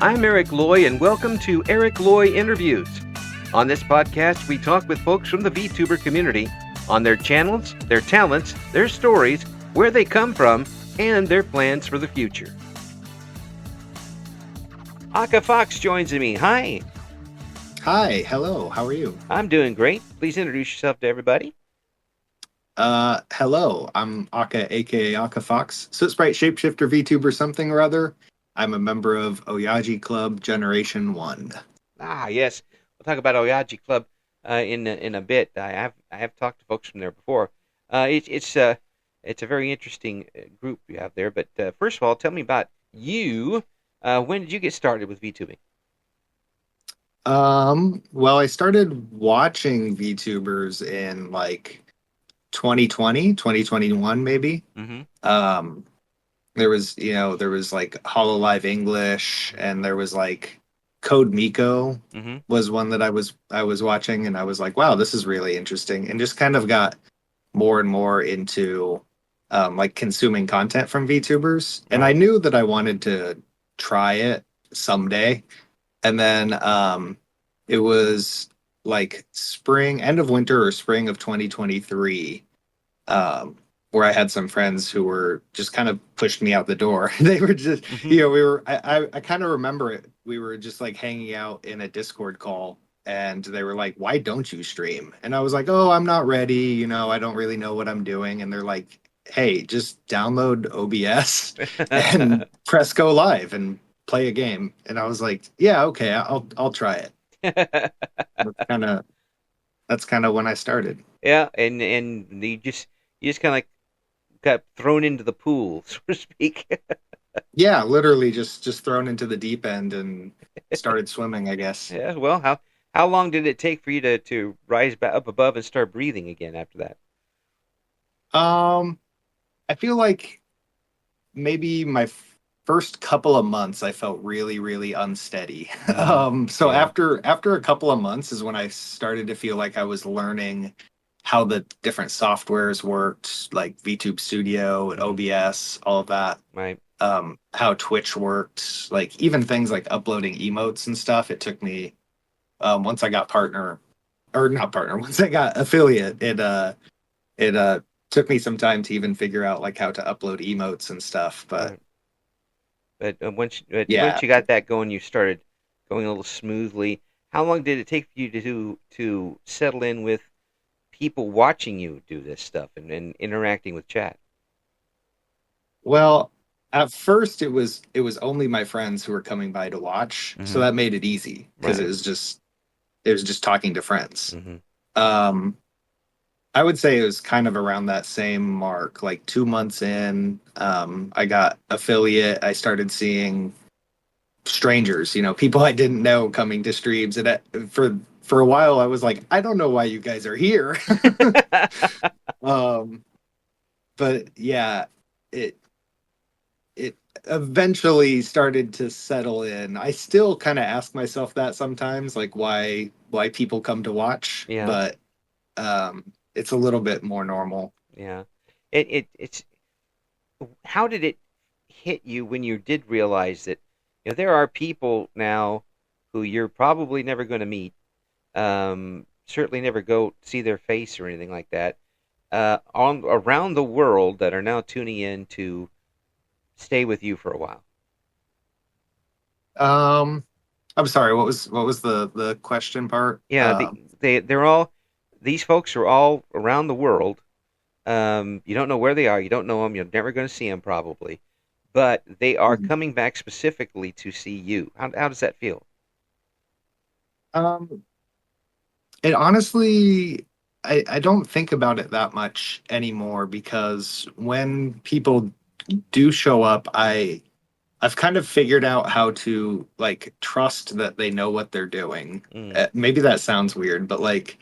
I'm Eric Loy, and welcome to Eric Loy Interviews. On this podcast, we talk with folks from the VTuber community on their channels, their talents, their stories, where they come from, and their plans for the future. Akafox joins me. Hi. Hi, hello, how are you? I'm doing great. Please introduce yourself to everybody. Hello, I'm Aka, aka Akafox, Soot Sprite Shapeshifter VTuber something or other. I'm a member of Oyaji Club Generation 1. Ah, yes. We'll talk about Oyaji Club in a bit. I have talked to folks from there before. It's a very interesting group you have there. But first of all, tell me about you. When did you get started with VTubing? Well, I started watching VTubers in like 2020, 2021 maybe. Mm-hmm. There was like Hololive English, and there was like Code Miko Mm-hmm. was one that I was watching, and I was like, wow, this is really interesting, and just kind of got more and more into like consuming content from VTubers. And I knew that I wanted to try it someday. And then it was like end of winter or spring of 2023, where I had some friends who were just kind of pushed me out the door. They were just, Mm-hmm. I kind of remember it. We were just like hanging out in a Discord call, and they were like, why don't you stream? And I was like, oh, I'm not ready. I don't really know what I'm doing. And they're like, hey, just download OBS and press go live and play a game. And I was like, yeah, okay, I'll try it. That's kind of when I started. Yeah, and you just kind of like got thrown into the pool, so to speak. Yeah, literally just thrown into the deep end and started swimming, I guess. Yeah. Well, how long did it take for you to rise back up above and start breathing again after that? I feel like maybe my first couple of months I felt really, really unsteady. So Yeah. after a couple of months is when I started to feel like I was learning how the different softwares worked, like VTube Studio and OBS, all of that. Right. How Twitch worked, like even things like uploading emotes and stuff. It took me once I got once I got affiliate, it took me some time to even figure out like how to upload emotes and stuff. But Right. But once yeah, you got that going, you started going a little smoothly. How long did it take for you to settle in with people watching you do this stuff and interacting with chat? well, at first it was only my friends who were coming by to watch, so Mm-hmm. that made it easy because Right. it was just talking to friends. Mm-hmm. Um, I would say it was kind of around that same mark, like 2 months in. I got affiliate. I started seeing strangers, people I didn't know coming to streams, and for a while I was like, I don't know why you guys are here. um, but yeah, it it eventually started to settle in. I still kind of ask myself that sometimes, like why people come to watch, Yeah. but it's a little bit more normal. Yeah. It's how did it hit you when you did realize that there are people now who you're probably never going to meet, certainly never go see their face or anything like that, on around the world that are now tuning in to stay with you for a while. Um, I'm sorry. What was the question part? Yeah, they're all these folks are all around the world. You don't know where they are. You don't know them. You're never going to see them probably, but they are coming back specifically to see you. How does that feel? Um, it honestly, I don't think about it that much anymore because when people do show up, I've kind of figured out how to like trust that they know what they're doing. Mm. Maybe that sounds weird, but like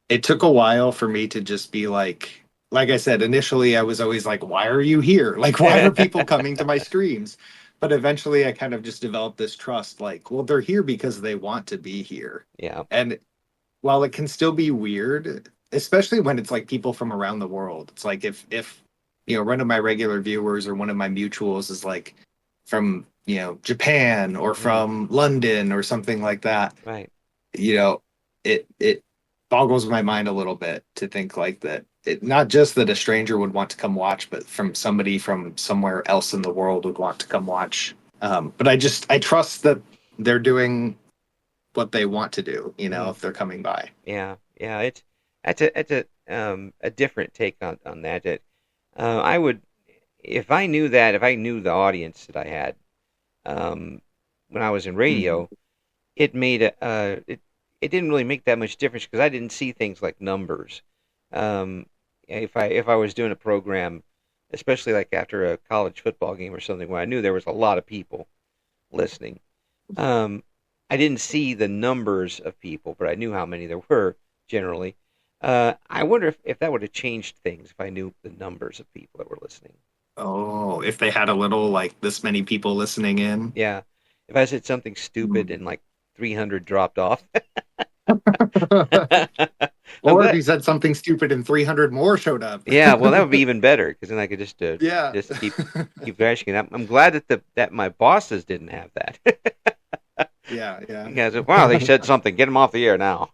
it took a while for me to just be like I said, initially I was always like, why are you here? Like, why are people coming to my streams? But eventually I kind of just developed this trust, like, well, they're here because they want to be here. Yeah. And while it can still be weird, especially when it's like people from around the world, it's like if one of my regular viewers or one of my mutuals is like from Japan or Mm, from London or something like that, right. you know, it boggles my mind a little bit to think like that. Not just that a stranger would want to come watch, but from somebody from somewhere else in the world would want to come watch. But I trust that they're doing what they want to do, Mm, if they're coming by. yeah, yeah. It's a different take on that. I would, if I knew that, if I knew the audience that I had, um, when I was in Mhm. radio, it made it didn't really make that much difference because I didn't see things like numbers. Um, if I was doing a program, especially like after a college football game or something, where I knew there was a lot of people listening, um, I didn't see the numbers of people, but I knew how many there were generally. I wonder if that would have changed things if I knew the numbers of people that were listening. Oh, if they had a little like this many people listening in. Yeah, if I said something stupid and like 300 dropped off. I'm Or if glad. you said something stupid and 300 more showed up. Yeah, well, that would be even better because then I could Yeah. just keep asking. I'm glad that that my bosses didn't have that. Yeah, yeah. Because wow, they said something. Get them off the air now.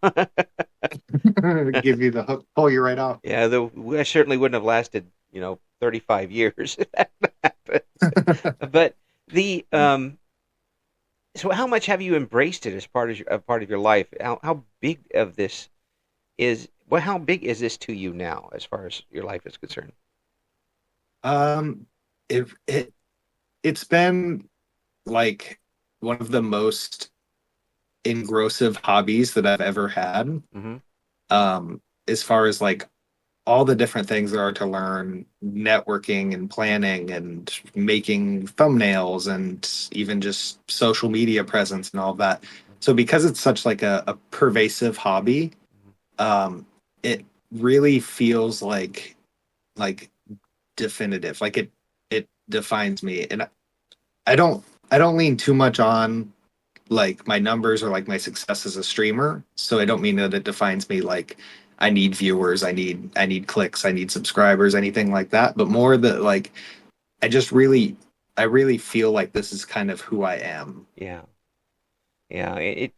Give you the hook, pull you right off. Yeah, I certainly wouldn't have lasted 35 years if that happened. But the so how much have you embraced it as a part of your life? How big of this is how big is this to you now as far as your life is concerned? Um, if it's been like one of the most engrossive hobbies that I've ever had. Mm-hmm. As far as like all the different things there are to learn, networking and planning and making thumbnails and even just social media presence and all of that. So because it's such like a pervasive hobby, um, it really feels like definitive. Like it defines me. And I don't lean too much on like my numbers or like my success as a streamer. So I don't mean that it defines me like I need viewers, I need clicks, I need subscribers, anything like that, but more that like I just really I really feel like this is kind of who I am. Yeah, yeah.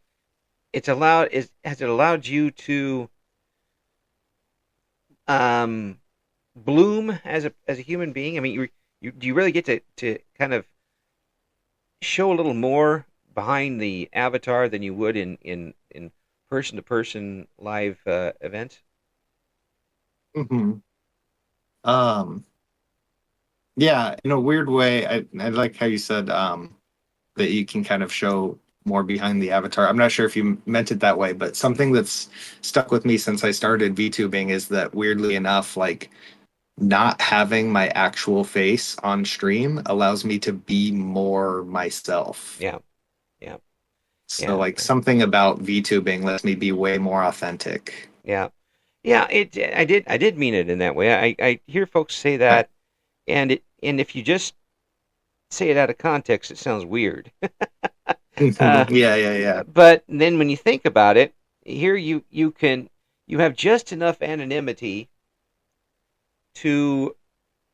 It's allowed. Has it allowed you to um, bloom as a human being? I mean, do you really get to kind of show a little more behind the avatar than you would in person to person live events? Hmm. Um yeah, in a weird way, I like how you said that you can kind of show more behind the avatar. I'm not sure if you meant it that way, but something that's stuck with me since I started VTubing is that weirdly enough, like not having my actual face on stream allows me to be more myself. Yeah, yeah, So yeah, like something about VTubing lets me be way more authentic. yeah, yeah. I did mean it in that way. I hear folks say Right. that, and if you just say it out of context, it sounds weird. Uh, Yeah, yeah, yeah. but then when you think about it, here you have just enough anonymity to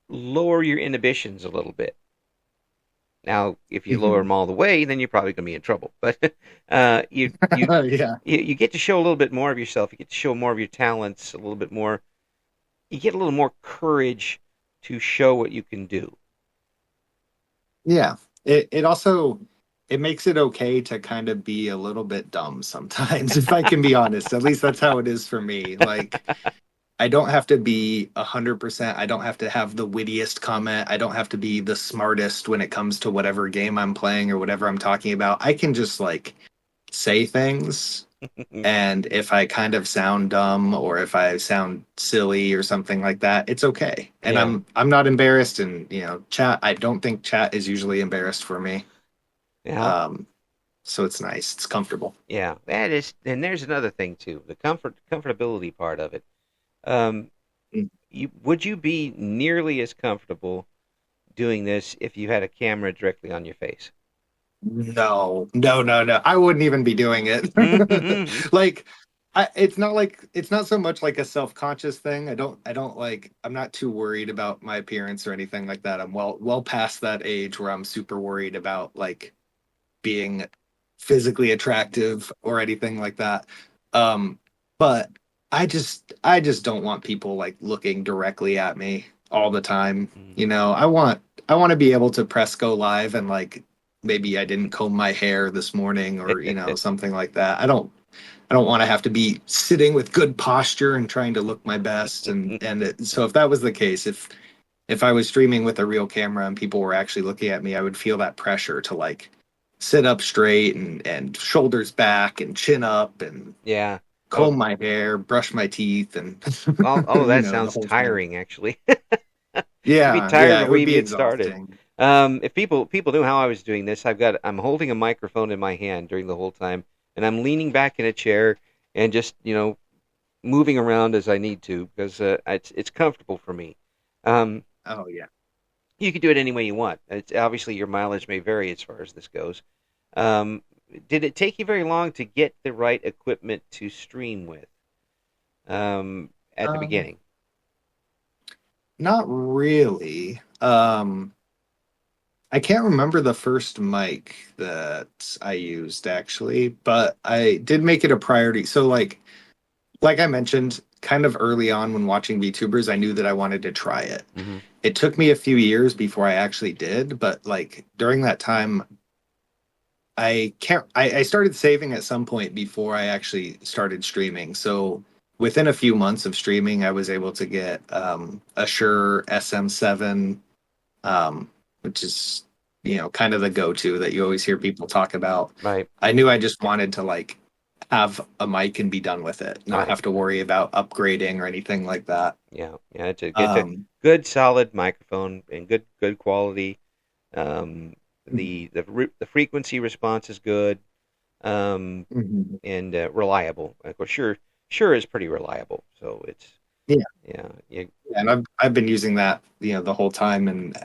lower your inhibitions a little bit. Now, if you lower Mhm. them all the way, then you're probably going to be in trouble. But you Yeah. you get to show a little bit more of yourself. You get to show more of your talents, a little bit more. You get a little more courage to show what you can do. Yeah. It also it makes it okay to kind of be a little bit dumb sometimes, if I can be honest. At least that's how it is for me. Like I don't have to be 100%. I don't have to have the wittiest comment. I don't have to be the smartest when it comes to whatever game I'm playing or whatever I'm talking about. I can just like say things. And if I kind of sound dumb or if I sound silly or something like that, it's okay. And Yeah, I'm not embarrassed. And chat. I don't think chat is usually embarrassed for me. yeah, Um, so it's nice. It's comfortable. yeah. That is, and there's another thing too, the comfortability part of it. Um, would you be nearly as comfortable doing this if you had a camera directly on your face? No, no, no, no. I wouldn't even be doing it. Mm-hmm. Like, it's not so much like a self-conscious thing. I'm not too worried about my appearance or anything like that. I'm well past that age where I'm super worried about like being physically attractive or anything like that. Um, but I just don't want people like looking directly at me all the time. Mm. You know, I want to be able to press go live and like maybe I didn't comb my hair this morning or you know something like that. I don't want to have to be sitting with good posture and trying to look my best so if that was the case, if I was streaming with a real camera and people were actually looking at me, I would feel that pressure to like sit up straight and shoulders back and chin up and Yeah. Oh, comb my hair, brush my teeth, and all you that know the sounds whole thing. tiring, actually. You'd be Yeah, tired yeah, it before would you be even get started. exhausting. If people knew how I was doing this, I'm holding a microphone in my hand during the whole time, and I'm leaning back in a chair and just moving around as I need to because it's comfortable for me. Um, Oh yeah. you can do it any way you want. It's obviously your mileage may vary as far as this goes. Um, did it take you very long to get the right equipment to stream with at the Um, beginning? Not really. I can't remember the first mic that I used actually, but I did make it a priority. So like I mentioned, kind of early on when watching VTubers, I knew that I wanted to try it. Hmm. It took me a few years before I actually did, but like during that time, I can't. I started saving at some point before I actually started streaming. So within a few months of streaming, I was able to get a Shure SM7, which is kind of the go-to that you always hear people talk about. Right, I knew I just wanted to like have a mic and be done with it, not right. have to worry about upgrading or anything like that. Yeah, yeah. It's a Um, good solid microphone and good quality. Um, the frequency response is good, um, mhm. and reliable. Of course, sure is pretty reliable. So it's Yeah, yeah, yeah, and I've been using that the whole time, and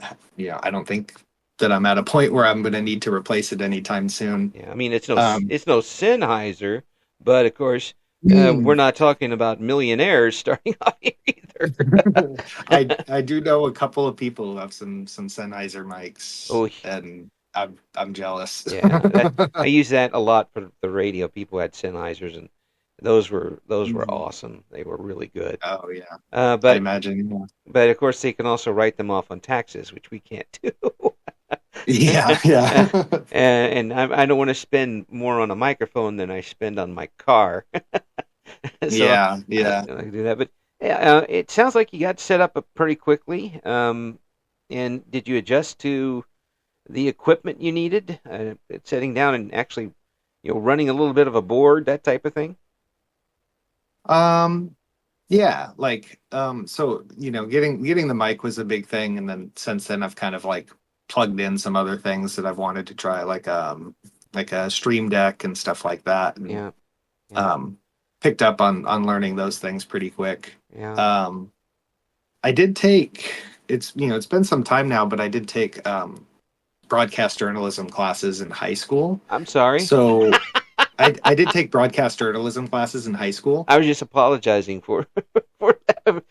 I don't think that I'm at a point where I'm going to need to replace it anytime soon. yeah. I mean, Um, it's no Sennheiser, but of course, we're not talking about millionaires starting off here either. I do know a couple of people who have some Sennheiser mics, Oh, and I'm jealous. yeah. I use that a lot for the radio. People had Sennheisers, and those were Mhm. awesome. They were really good. Oh yeah, Uh, I but imagine. but of course, they can also write them off on taxes, which we can't do. Yeah, yeah, And I don't want to spend more on a microphone than I spend on my car. So yeah, yeah. I can do that. But yeah, it sounds like you got set up pretty quickly. And did you adjust to the equipment you needed? Setting down and actually, running a little bit of a board, that type of thing. Um, yeah, like so getting the mic was a big thing, and then since then I've kind of like plugged in some other things that I've wanted to try, like a stream deck and stuff like that, and Yeah, yeah, um picked up on learning those things pretty quick. yeah. Um, I did take it's been some time now, but I did take broadcast journalism classes in high school. I'm sorry. So I did take broadcast journalism classes in high school. I was just apologizing for for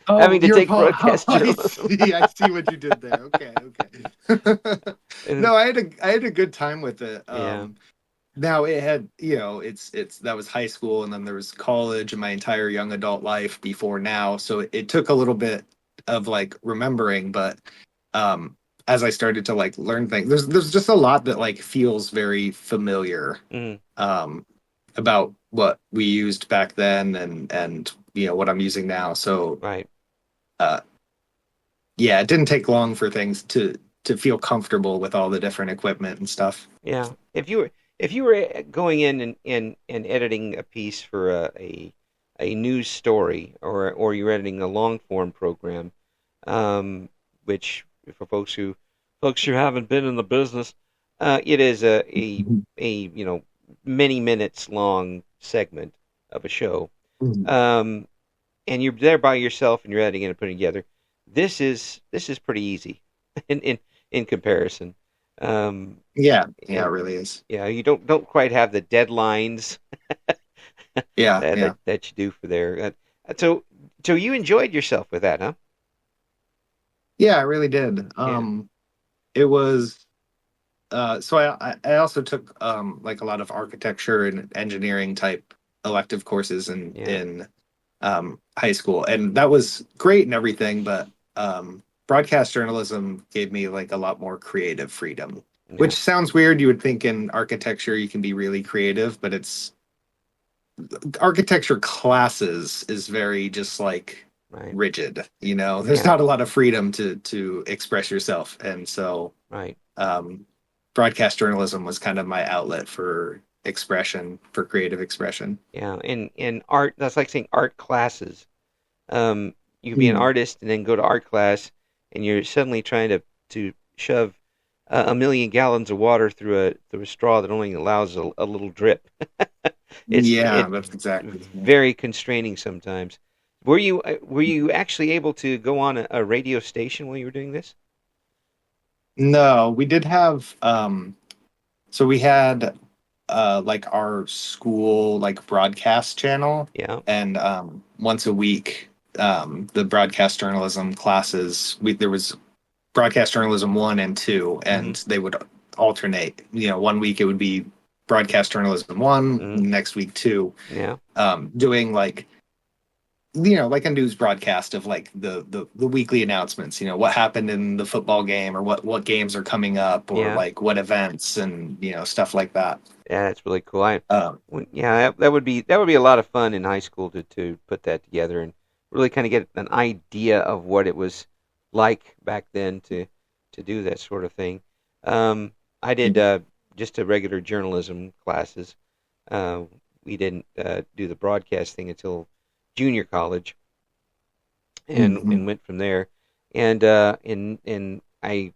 Oh, having to you're take Paul. Oh, broadcast journalism. I see what you did there. Okay, okay. And No, I had a good time with it. yeah, Now it had, it's that was high school, and then there was college and my entire young adult life before now. So it took a little bit of like remembering, but um as I started to like learn things, there's just a lot that like feels very familiar mm, um about what we used back then and what I'm using now. So right. uh yeah, it didn't take long for things to feel comfortable with all the different equipment and stuff. Yeah. If you were going in and editing a piece for a news story or you're editing a long form program, which for folks who haven't been in the business, it is a many minutes long segment of a show. Mhm. Um, and you're there by yourself and you're editing it and putting it together. This is pretty easy in comparison. Um, Yeah, yeah, it and really is. you don't quite have the deadlines Yeah, that, yeah. that you do for there. So so you enjoyed yourself with that, huh? Yeah, I really did. Yeah, It was so I also took like a lot of architecture and engineering type elective courses yeah, in high school, and that was great and everything, but broadcast journalism gave me like a lot more creative freedom, which yeah. sounds weird. You would think in architecture you can be really creative, but it's architecture classes is very just like Right. rigid, you know. There's Yeah, not a lot of freedom to express yourself, and so right. um, broadcast journalism was kind of my outlet for expression, for creative expression. Yeah, in art, that's like saying art classes. You can be an Hmm. artist and then go to art class, and you're suddenly trying to shove a million gallons of water through a straw that only allows a little drip. Yeah, It's that's exactly. very constraining sometimes. Were you actually able to go on a radio station while you were doing this? No, we did have so we had like our school like broadcast channel, Yeah. and once a week the broadcast journalism classes, there was broadcast journalism 1 and 2, Hmm. and they would alternate. You know, one week it would be broadcast journalism 1, Hmm. next week 2, Yeah. doing like, you know, like a news broadcast of like the weekly announcements, you know, what happened in the football game, or what games are coming up, or Yeah. like what events, and you know, stuff like that. Yeah, that's really cool. um Yeah, that would be a lot of fun in high school to put that together and really kind of get an idea of what it was like back then to do that sort of thing. I did just a regular journalism classes. Uh, we didn't do the broadcast thing until junior college, mhm. and went from there. And I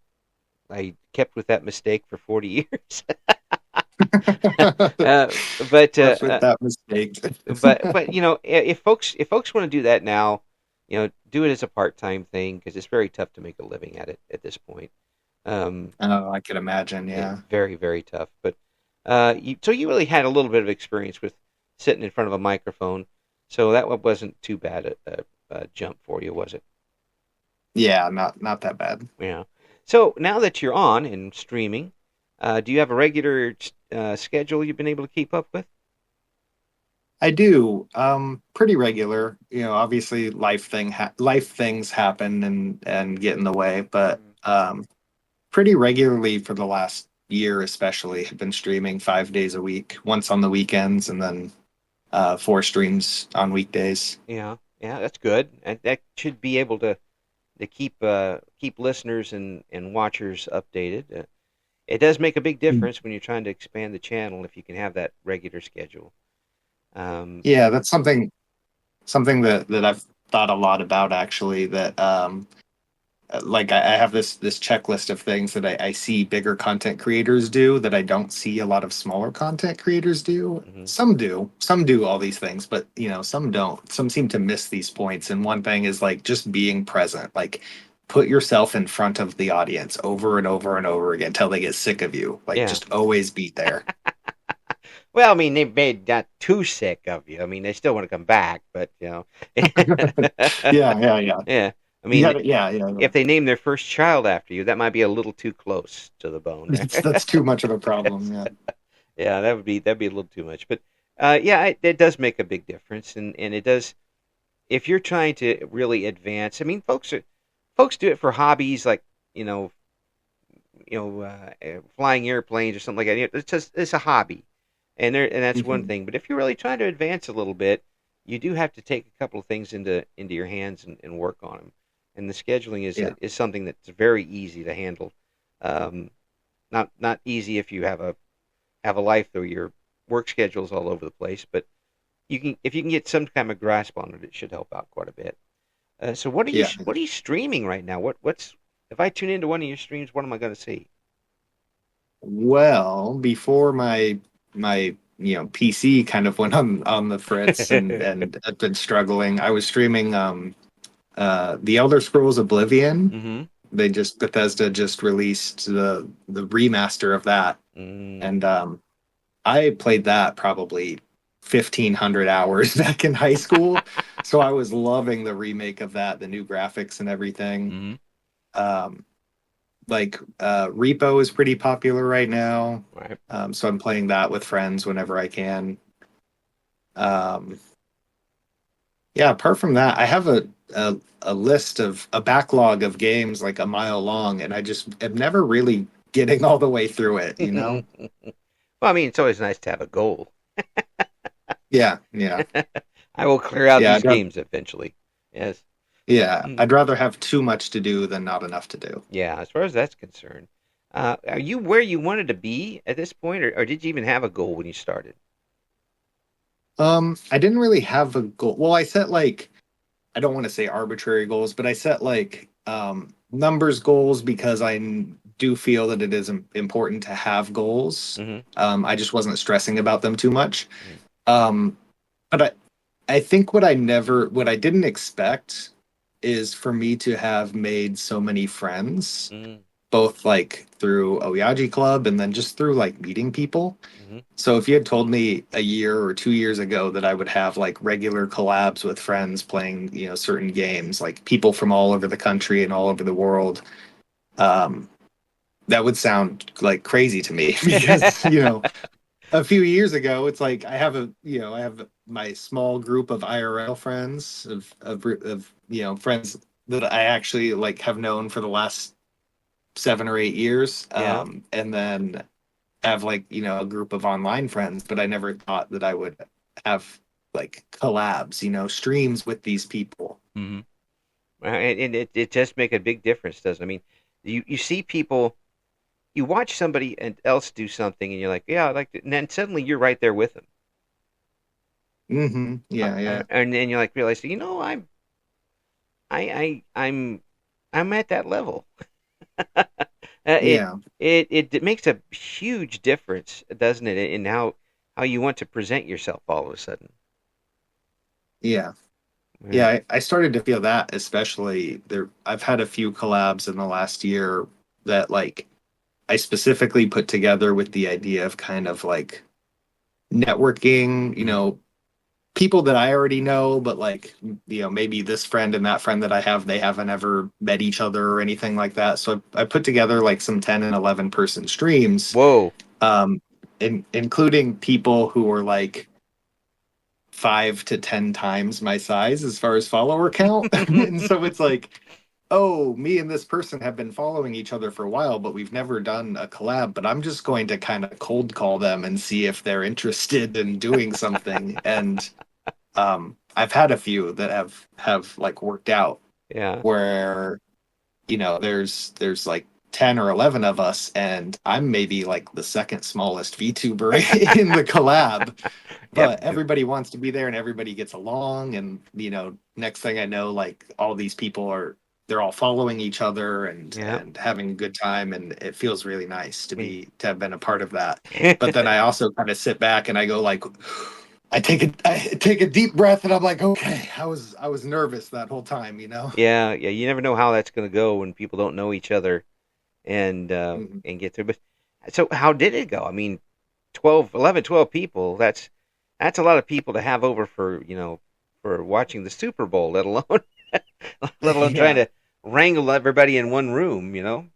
kept with that mistake for 40 years. uh, but uh, That's with uh, that mistake. but you know, if folks want to do that now, you know, do it as a part-time thing because it's very tough to make a living at it at this point. Um, Oh, I could imagine. Yeah. very tough. But so you really had a little bit of experience with sitting in front of a microphone, so that wasn't too bad a jump for you, was it? Yeah, not that bad. Yeah. So now that you're on and streaming, do you have a regular schedule you've been able to keep up with? I do, pretty regular. You know, obviously life things happen and get in the way, but pretty regularly for the last year, especially, have been streaming 5 days a week, once on the weekends, and then four streams on weekdays. Yeah, yeah, that's good. And that should be able to keep listeners and watchers updated. It does make a big difference when you're trying to expand the channel if you can have that regular schedule. Um, Yeah, that's something that I've thought a lot about, actually. That like I have this checklist of things that I see bigger content creators do that I don't see a lot of smaller content creators do. mhm. Some do all these things, but you know, some don't. Some seem to miss these points. And one thing is like just being present, like put yourself in front of the audience over and over and over again till they get sick of you. Like Yeah. just always be there. Well, I mean, they made not too sick of you. I mean, they still want to come back, but you know. Yeah, yeah, yeah. Yeah. I You mean, got to, yeah, yeah. if they name their first child after you, that might be a little too close to the bone there. That's too much of a problem. Yeah. Yeah, that'd be a little too much. But yeah, it does make a big difference, and it does if you're trying to really advance. I mean, folks do it for hobbies like you know flying airplanes or something like that. You know, it's just it's a hobby, and that's one Mhm. thing. But if you're really trying to advance a little bit, you do have to take a couple of things into your hands and work on them. And the scheduling Yeah. is something that's very easy to handle. Um, not easy if you have a life though your work schedule's all over the place, but you can if you can get some kind of grasp on it, it should help out quite a bit. So Yeah. what are you streaming right now? What's if I tune into one of your streams, what am I going to see? Well, before my PC kind of went on the fritz and had been struggling, I was streaming The Elder Scrolls Oblivion. Mm-hmm. Bethesda just released the remaster of that, Mm, and I played that probably 1,500 hours back in high school. So I was loving the remake of that, the new graphics and everything. Hmm. Um, Repo is pretty popular right now. Right. So I'm playing that with friends whenever I can. Um, yeah, apart from that, I have a list of a backlog of games like a mile long, and I just am never really getting all the way through it, you know? Well, I mean, it's always nice to have a goal. Yeah, yeah. I will clear out Yeah, these games eventually. Yes. yeah. Mm. I'd rather have too much to do than not enough to do. Yeah, as far as that's concerned. Are you where you wanted to be at this point, or did you even have a goal when you started? I didn't really have a goal. Well, I set like I don't want to say arbitrary goals, but I set like numbers goals because do feel that it is important to have goals. Hmm. I just wasn't stressing about them too much. Hmm. Um, but I think what I didn't expect is for me to have made so many friends, Hmm. both like through Oyaji Club and then just through like meeting people. Hmm. So if you had told me a year or 2 years ago that I would have like regular collabs with friends playing, certain games, like people from all over the country and all over the world, um, that would sound like crazy to me because, a few years ago, it's like I have my small group of IRL friends of friends that I actually like have known for the last 7 or 8 years, Yeah. and then have like a group of online friends. But I never thought that I would have like collabs, streams with these people. Hmm. And it just make a big difference, doesn't it? I mean, you see people, you watch somebody else do something, and you're like, yeah, I like it, and then suddenly you're right there with them, Yeah, yeah, and then you like realize, I'm I'm at that level. It yeah, it makes a huge difference, doesn't it, in how you want to present yourself all of a sudden. yeah. Yeah, Yeah. I started to feel that, especially there. I've had a few collabs in the last year that like I specifically put together with the idea of kind of like networking, Hmm. people that I already know, but like, maybe this friend and that friend that I have, they haven't ever met each other or anything like that. So I put together like some 10 and 11 person streams, Whoa. um, including people who were like 5 to 10 times my size as far as follower count. And so it's like, oh, me and this person have been following each other for a while, but we've never done a collab. But I'm just going to kind of cold call them and see if they're interested in doing something. And I've had a few that have like worked out Yeah. where there's like 10 or 11 of us, and I'm maybe like the second smallest VTuber in the collab, Yeah. but everybody wants to be there and everybody gets along. And next thing I know, like all these people they're all following each other and Yeah. and having a good time, and it feels really nice to have been a part of that. But then Yeah. I also kind of sit back and I go like, I take a deep breath and I'm like, okay, I was nervous that whole time. Yeah, yeah. You never know how that's going to go when people don't know each other Mhm. and get through. But so, how did it go? I mean, 12, 11, 12 people. That's a lot of people to have over for for watching the Super Bowl. Let alone let alone trying Yeah, to wrangle everybody in one room. You know.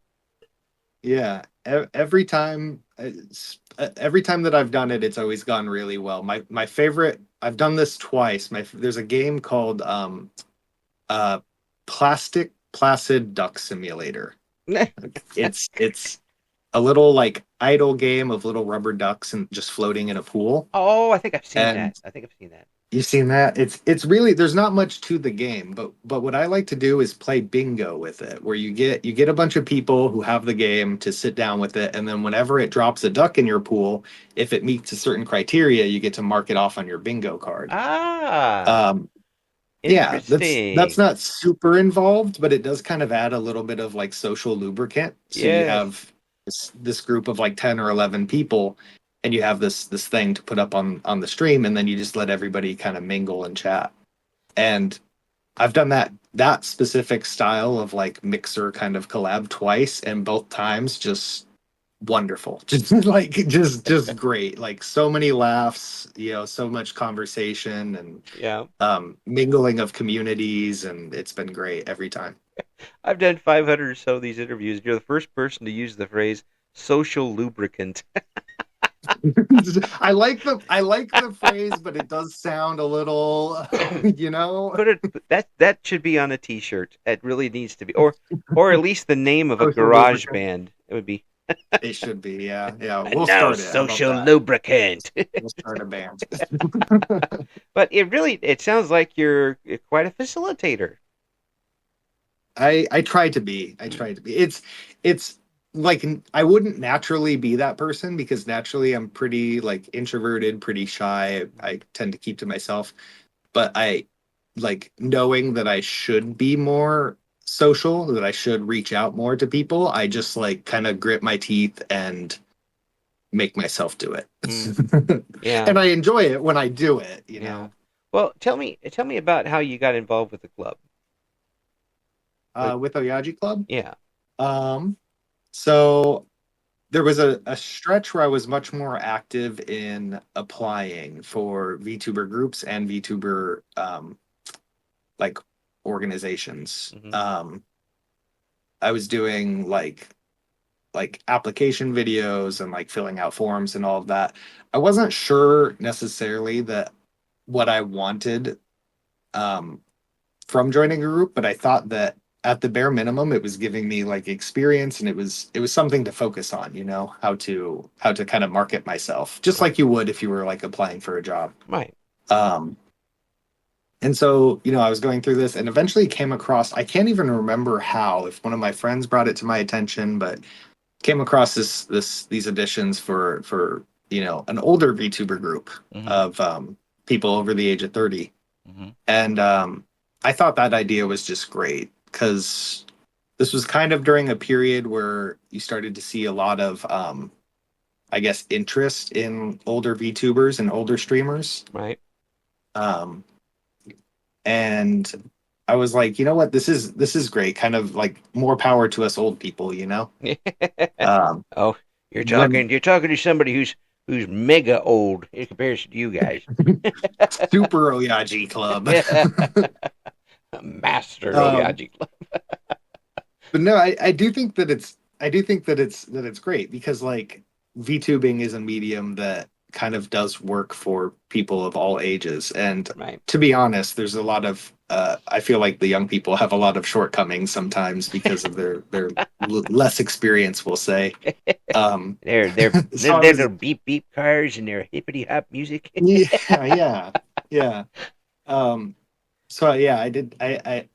yeah. Every time that I've done it, it's always gone really well. My favorite. I've done this twice. There's a game called uh Plastic Placid Duck Simulator. It's a little like idle game of little rubber ducks and just floating in a pool. Oh, I think I've seen that. And I think I've seen that. you've seen that? It's really there's not much to the game, but what I like to do is play bingo with it, where you get a bunch of people who have the game to sit down with it, and then whenever it drops a duck in your pool, if it meets a certain criteria, you get to mark it off on your bingo card. Ah, Um, yeah, that's interesting. not super involved, but it does kind of add a little bit of like social lubricant. So you Yes. have this group of like 10 or 11 people, and you have this thing to put up on the stream, and then you just let everybody kind of mingle and chat. And I've done that specific style of like mixer kind of collab twice, and both times just wonderful. Just just great. Like so many laughs, so much conversation and Yeah. mingling of communities, and it's been great every time. I've done 500 or so of these interviews. You're the first person to use the phrase social lubricant. I like the phrase, but it does sound a little, you know, Put it that should be on a T-shirt. It really needs to be, or at least the name of a social garage lubricant. band. It would be It should be, yeah, yeah. We'll no start it. How about social that? lubricant. We'll start a band. But it sounds like you're quite a facilitator. I try to be. I try to be. It's like I wouldn't naturally be that person because naturally I'm pretty like introverted, pretty shy. I tend to keep to myself. But I like knowing that I should be more social, that I should reach out more to people. I just like kind of grit my teeth and make myself do it. Mm, yeah, And I enjoy it when I do it, you yeah. know. Well, tell me about how you got involved with the club. With With Oyaji Club. yeah. Um, so there was a stretch where I was much more active in applying for VTuber groups and VTuber like organizations. Hmm. I was doing like application videos and like filling out forms and all of that. I wasn't sure necessarily that what I wanted um, from joining a group, but I thought that at the bare minimum it was giving me like experience and it was something to focus on, how to kind of market myself, just Right. like you would if you were like applying for a job. Right. Um, and so, I was going through this and eventually came across, I can't even remember how, if one of my friends brought it to my attention, but came across these editions for an older VTuber group Hmm. of people over the age of 30. Hmm. And I thought that idea was just great because this was kind of during a period where you started to see a lot of, I guess, interest in older VTubers and older streamers. Right. Um, and I was like, you know what, this is great. Kind of like more power to us old people. Um, Oh, you're when talking you're talking to somebody who's mega old in comparison to you guys. Super Oyaji Club. Master um, Oyaji Club. but no, I do think that it's great because like VTubing is a medium that kind of does work for people of all ages. And Right. to be honest, there's a lot of I feel like the young people have a lot of shortcomings sometimes because of their less experience, we'll say. Um, They're they're so they're, I they're was their beep beep cars and their hippity hop music. yeah, yeah, yeah. Um, so yeah, I did. I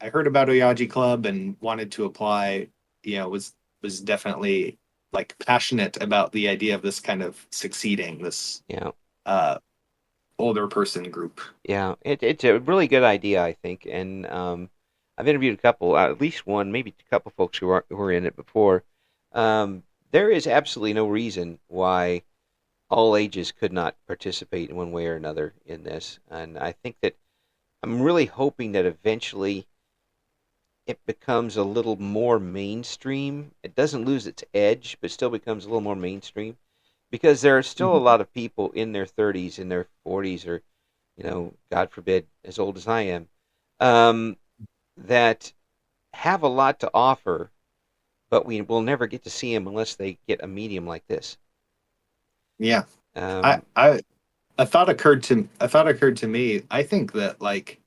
heard about Oyaji Club and wanted to apply. Was definitely like passionate about the idea of this kind of succeeding this Yeah, uh older person group. yeah. It's a really good idea, I think. And I've interviewed a couple, at least one, maybe a couple folks who are in it before. There is absolutely no reason why all ages could not participate in one way or another in this. And I think that I'm really hoping that eventually it becomes a little more mainstream. It doesn't lose its edge, but still becomes a little more mainstream because there are still a Mhm. lot of people in their 30s, in their 40s, or God forbid, as old as I am, um, that have a lot to offer, but we will never get to see them unless they get a medium like this. Yeah, I, Um, I a thought occurred to me. I think that like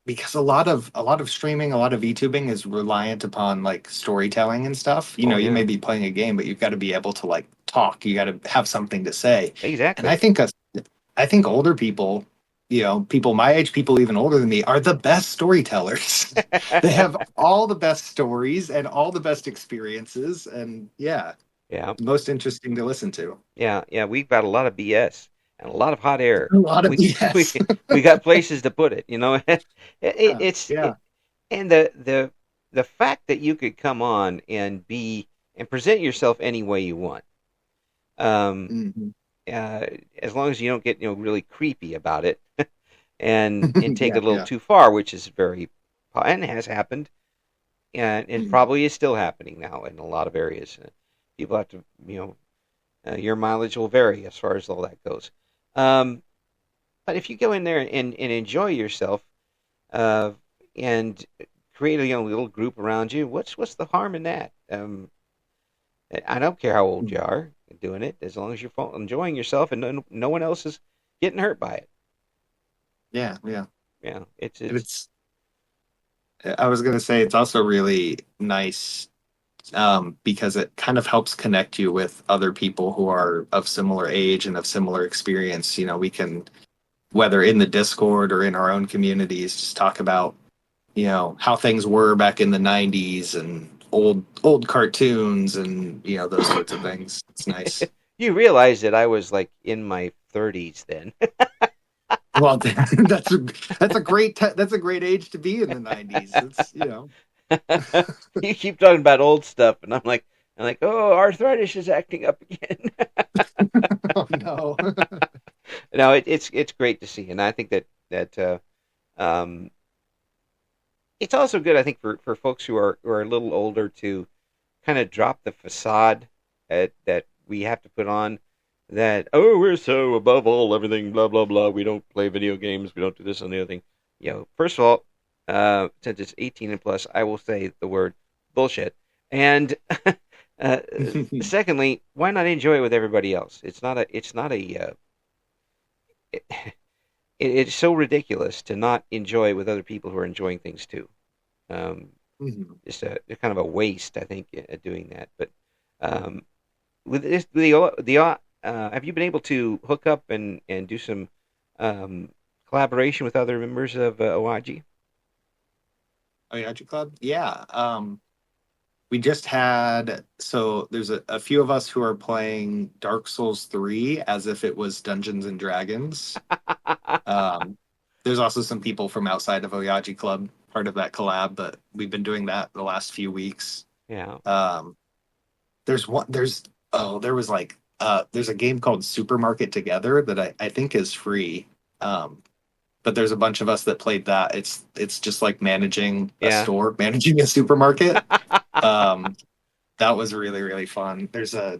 because a lot of streaming, a lot of VTubing is reliant upon like storytelling and stuff. oh You may yeah, be playing a game, but you've got to be able to like talk. You got to have something to say. And I exactly. think us, I think older people, people my age, people even older than me, are the best storytellers. They have all the best stories and all the best experiences, and yeah, Yeah, most interesting to listen to. yeah, yeah. We've got a lot of BS and a lot of hot air. A lot of We we BS. we got places to put it. Yeah, yeah. And the fact that you could come on and be and present yourself any way you want. Um, Mhm. uh, as long as you don't get really creepy about it and take it Yeah, a little yeah. too far, which is very and has happened. and probably is still happening now in a lot of areas. People have to, your mileage will vary as far as all that goes. Um, but if you go in there and enjoy yourself, uh, and create a little group around you, what's the harm in that? I don't care how old you are doing it, as long as you're enjoying yourself and no one else is getting hurt by it. Yeah, yeah. Yeah, And it's I was gonna say it's also really nice because it kind of helps connect you with other people who are of similar age and of similar experience. You know, we can, whether in the Discord or in our own communities, just talk about, how things were back in the 90s and old cartoons and, those sorts of things. It's nice. you realize that I was like in my 30s then. Well, that's a great age to be in the 90s. It's. You keep talking about old stuff, and I'm like, oh, arthritis is acting up again. Oh no. No, it's great to see, and I think that um, it's also good. I think for folks who are a little older to kind of drop the facade that we have to put on. That we're so above all everything, blah blah blah. We don't play video games. We don't do this and the other thing. First of all, since it's 18 and plus, I will say the word bullshit. And uh, secondly, why not enjoy it with everybody else? It, it's so ridiculous to not enjoy it with other people who are enjoying things too. Um, Mhm. just a kind of a waste, I think, doing that. But um, with this, the have you been able to hook up and do some um, collaboration with other members of OIG? Oh, Yacht Club? Yeah. We just had, so there's a few of us who are playing Dark Souls 3 as if it was Dungeons and Dragons. Um, there's also some people from outside of Oyaji Club, part of that collab, but we've been doing that the last few weeks. Yeah. Um, there's one, there's, oh, there was like, there's a game called Supermarket Together that I think is free. Um, but there's a bunch of us that played that. It's just like managing a Yeah. store, managing a supermarket. Um, that was really, really fun. There's a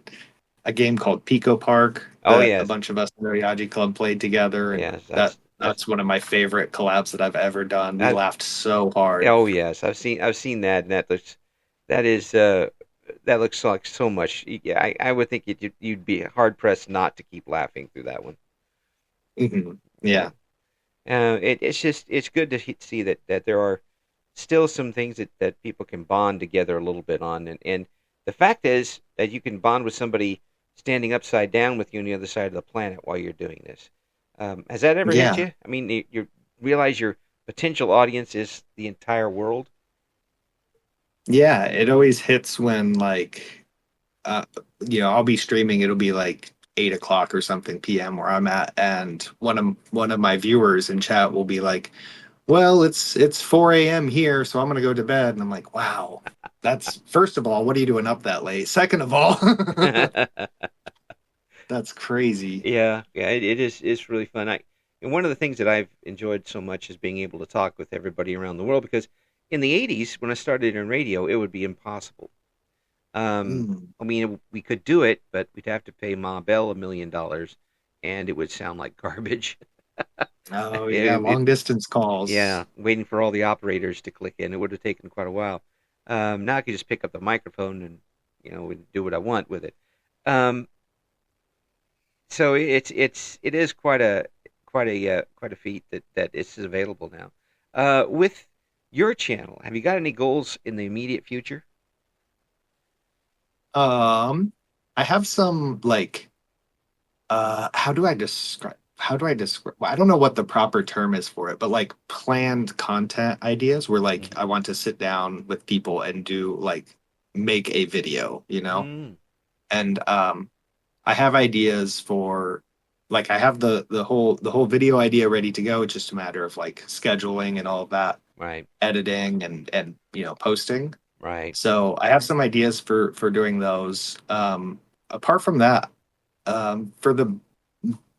game called Pico Park Oh that a yes. bunch of us in the Yaji Club played together, and Yes. That's that's one of my favorite collabs that I've ever done. We that. laughed so hard. Oh yes. I've seen that, and that is that looks like so much. Yeah, I would think you'd be hard pressed not to keep laughing through that one. Hmm. Yeah. Yeah, It's good to see that there are still some things that people can bond together a little bit on, and the fact is that you can bond with somebody standing upside down with you on the other side of the planet while you're doing this. Has that ever hit yeah, you? I mean, you realize your potential audience is the entire world. yeah. It always hits when like uh, I'll be streaming. It'll be like 8 o'clock or something p.m. where I'm at, and one of my viewers in chat will be like, "Well, it's 4 a.m. here, so I'm gonna go to bed." And I'm like, "Wow, that's first of all, what are you doing up that late? Second of all, that's crazy." Yeah, yeah, it is. It's really fun. And one of the things that I've enjoyed so much is being able to talk with everybody around the world because in the '80s when I started in radio, it would be impossible. Mm. I mean, we could do it, but we'd have to pay Ma Bell $1 million, and it would sound like garbage. Oh yeah, It, long distance calls. yeah, waiting for all the operators to click in, it would have taken quite a while. Now I can just pick up the microphone and and do what I want with it. Um, so it is quite a feat that this is available now. With your channel, have you got any goals in the immediate future? Um, I have some like how do I describe well, I don't know what the proper term is for it, but like planned content ideas where like I want to sit down with people and do like make a video. Mm, And I have ideas for like I have the whole video idea ready to go. It's just a matter of like scheduling and all of that, right, editing and posting. right. So I have some ideas for doing those. Apart from that, for the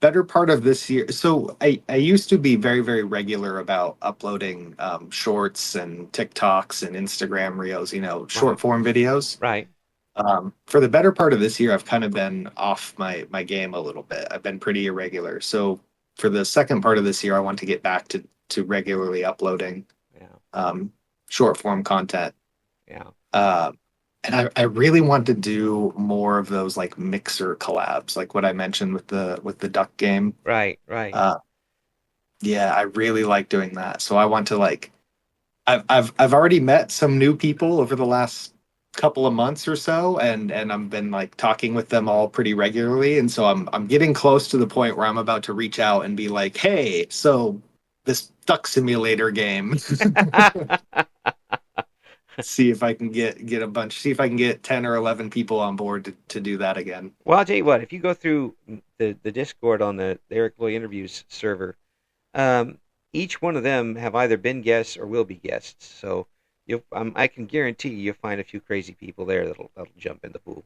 better part of this year. So I used to be very, very regular about uploading shorts and TikToks and Instagram reels, short Right. form videos. Right. For the better part of this year, I've kind of been off my game a little bit. I've been pretty irregular. So for the second part of this year, I want to get back to regularly uploading Yeah. um, short form content. Yeah. Uh, and I really want to do more of those like mixer collabs, like what I mentioned with the duck game. Right. Right. Uh, yeah, I really like doing that. So I want to like I've already met some new people over the last couple of months or so, and I've been like talking with them all pretty regularly, and so I'm getting close to the point where I'm about to reach out and be like, hey, so this duck simulator game. See if I can get a bunch, see if I can get 10 or 11 people on board to do that again. Well, I'll tell you what. If you go through the Discord on the Eric Loy Interviews server, um, each one of them have either been guests or will be guests. So I can guarantee you'll find a few crazy people there that'll jump in the pool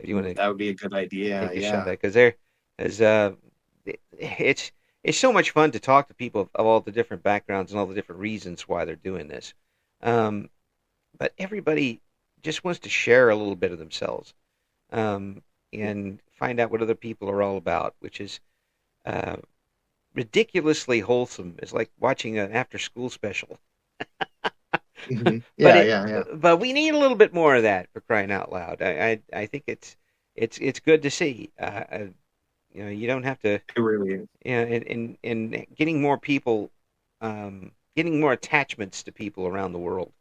if you want to That would be a good idea. take a shot at Yeah. it. Because as it's it's so much fun to talk to people of all the different backgrounds and all the different reasons why they're doing this. Um, but everybody just wants to share a little bit of themselves, and find out what other people are all about, which is uh, ridiculously wholesome. It's like watching an after-school special. But Yeah, yeah, yeah. but we need a little bit more of that, for crying out loud. I think it's good to see. You don't have to. It really is. And getting more people, getting more attachments to people around the world,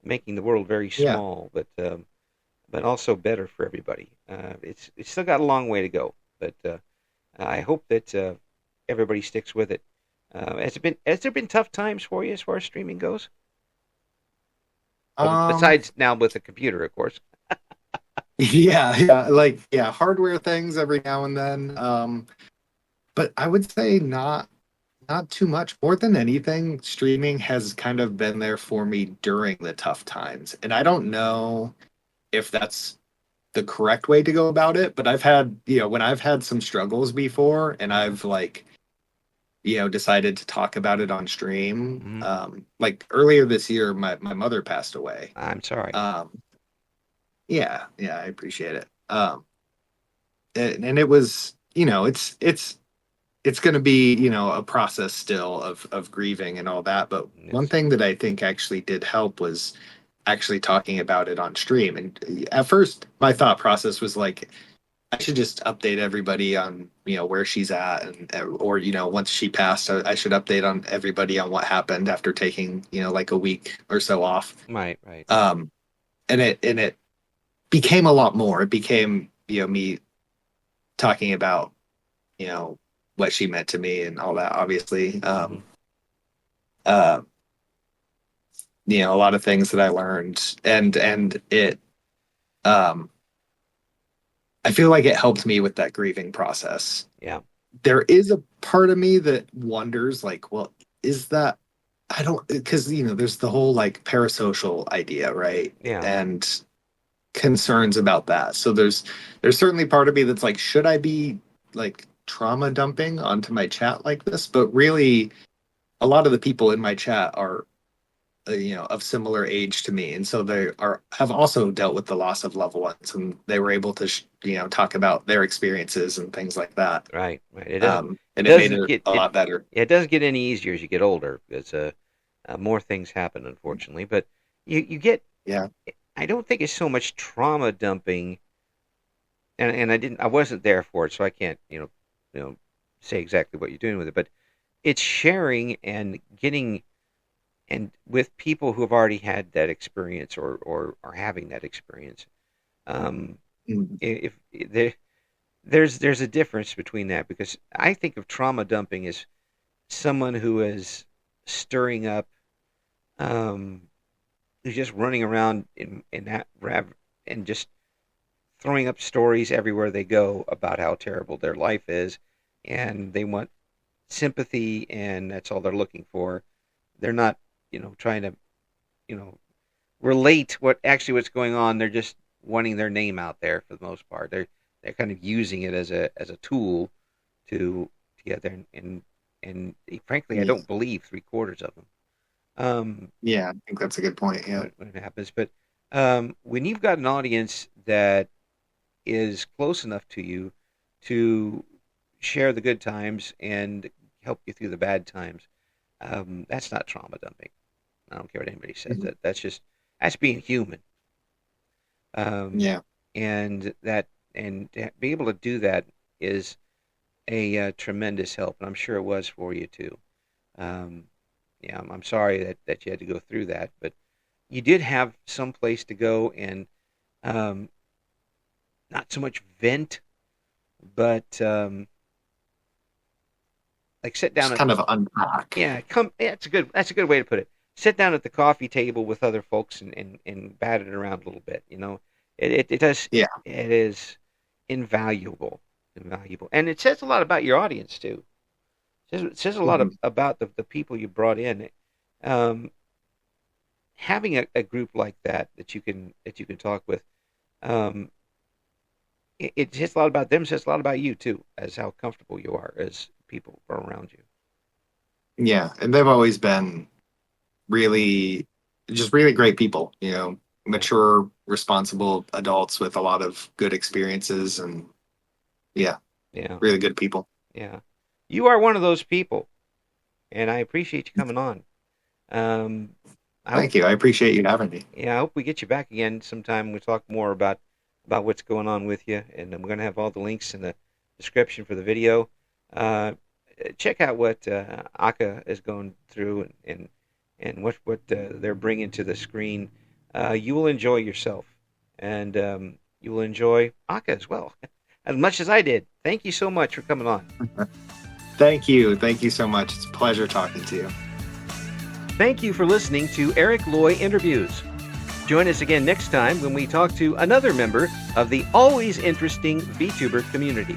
making the world very Yeah. small, but also better for everybody. It's still got a long way to go, but I hope that everybody sticks with it. Has there been tough times for you as far as streaming goes? Well, Um, besides now with the computer, of course. yeah, yeah, like yeah, hardware things every now and then. But I would say not too much. More than anything, streaming has kind of been there for me during the tough times. And I don't know if that's the correct way to go about it, but I've had, when I've had some struggles before and Hmm. I've like, decided to talk about it on stream. Hmm. Like earlier this year, my mother passed away. I'm sorry. Um, yeah, yeah, I appreciate it. And it was, it's going to be, a process still of grieving and all that. But one Yes. thing that I think actually did help was actually talking about it on stream. And at first, my thought process was like, I should just update everybody on, where she's at, and or once she passed, I should update on everybody on what happened after taking, like a week or so off. Right. Right. Um, and it became a lot more. It became, me talking about, you know, what she meant to me and all that, obviously. Hmm. Uh, a lot of things that I learned, and it um I feel like it helped me with that grieving process. Yeah. There is a part of me that wonders, like, well, is that, I don't, because there's the whole like parasocial idea, right? Yeah. And concerns about that. So there's certainly part of me that's like, should I be like trauma dumping onto my chat like this? But really, a lot of the people in my chat are of similar age to me, and so they have also dealt with the loss of loved ones, and they were able to talk about their experiences and things like that. Right. Right. It And it made doesn't it get a lot better. it doesn't get any easier as you get older because more things happen, unfortunately. But you get. Yeah. I don't think it's so much trauma dumping, and I wasn't there for it, so I can't say exactly what you're doing with it. But it's sharing and getting and with people who have already had that experience or are having that experience. Um, Mm. if there's a difference between that because I think of trauma dumping as someone who is stirring up, um, who's just running around in that and just throwing up stories everywhere they go about how terrible their life is, and they want sympathy, and that's all they're looking for. They're not, trying to, you know, relate what's going on. They're just wanting their name out there for the most part. They're kind of using it as a tool together, and frankly, I Yeah. don't believe three-quarters of them. Yeah, I think that's a good point. Yeah. When it happens, but when you've got an audience that is close enough to you to share the good times and help you through the bad times, that's not trauma dumping. I don't care what anybody says. Mhm. That's being human. Um, Yeah. and to be able to do that is a tremendous help, and I'm sure it was for you too. Um, yeah, I'm sorry that you had to go through that, but you did have some place to go and um, not so much vent, but like sit down Just at kind of unpack. yeah, come. Yeah, that's a good way to put it. Sit down at the coffee table with other folks and bat it around a little bit. It does Yeah. it is invaluable, and it says a lot about your audience too. It says a lot Mhm. about the people you brought in. Um, Having a group like that you can talk with, um, it says a lot about them. It says a lot about you too, as how comfortable you are as people are around you. Yeah, and they've always been really, just really great people, Yeah, mature, responsible adults with a lot of good experiences and yeah, yeah, really good people. yeah. You are one of those people, and I appreciate you coming on. Um, I hope Thank you. I appreciate you having me. Yeah, I hope we get you back again sometime. We'll talk more about what's going on with you, and we're going to have all the links in the description for the video. Uh, Check out what Aka is going through and what they're bringing to the screen. You will enjoy yourself, and you will enjoy Aka as well, as much as I did. Thank you so much for coming on. Thank you. Thank you so much. It's a pleasure talking to you. Thank you for listening to Eric Loy Interviews. Join us again next time when we talk to another member of the always interesting VTuber community.